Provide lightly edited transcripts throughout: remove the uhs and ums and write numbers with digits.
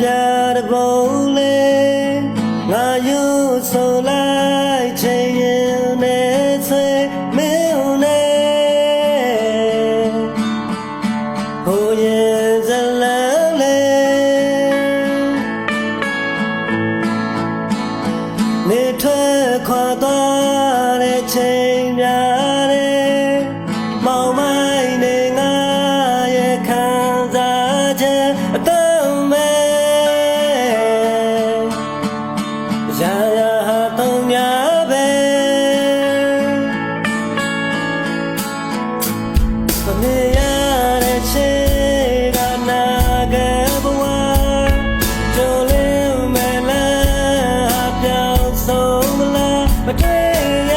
ပြတဲ့ပုံလေးငါယူဆိုလိုက်ချိန်ရင်နဲ့ဆွေမင်းနဲ့ဟိုရင်ဇလန်းလေးနေထွက်ခွာသွားတဲ့ချိန်များတယ်မောင်မိုင်းနေငါရဲ့ခံစားချက်အတော့မဲရာရာဟာတုံးများပဲမမြင်ရတဲ့ချိန်ကနာခဲ့ဘဝကြိုးလေးမဲလားပြောင်းဆုံးမလားမတွေ့ရ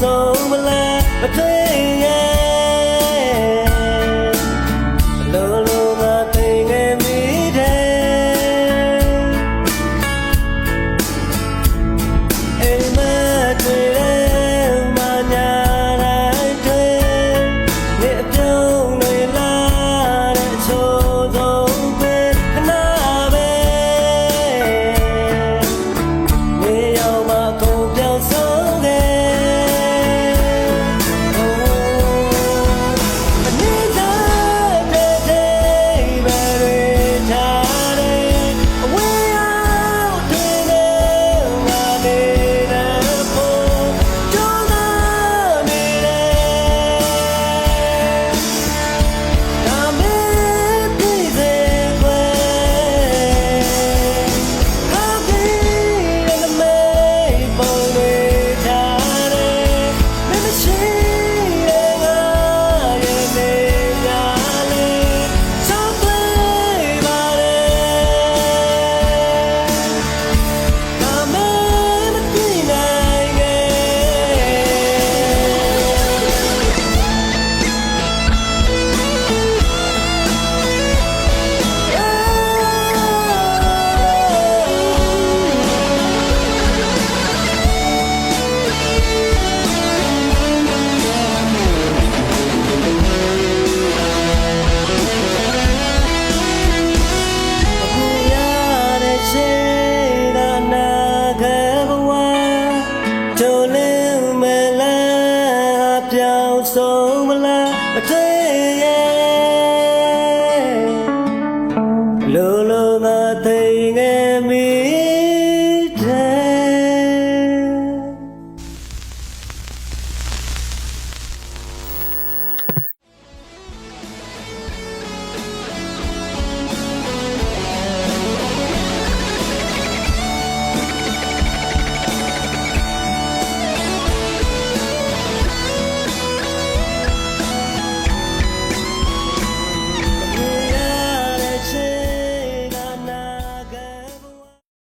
ဆုံးမလားမတွေ့ရလုံးလုံးမသိခဲ့မိတယ်အိမ်မတွေ့တဲ့မညာတိုင်းတွေ့နေအပြုံးတွေလာတဲ့ချိုးဆုံးပဲခဏပဲနေရောက်မှကုန်ပြောင်းဆုံးခဲ့ပြောင်းဆုံးမလား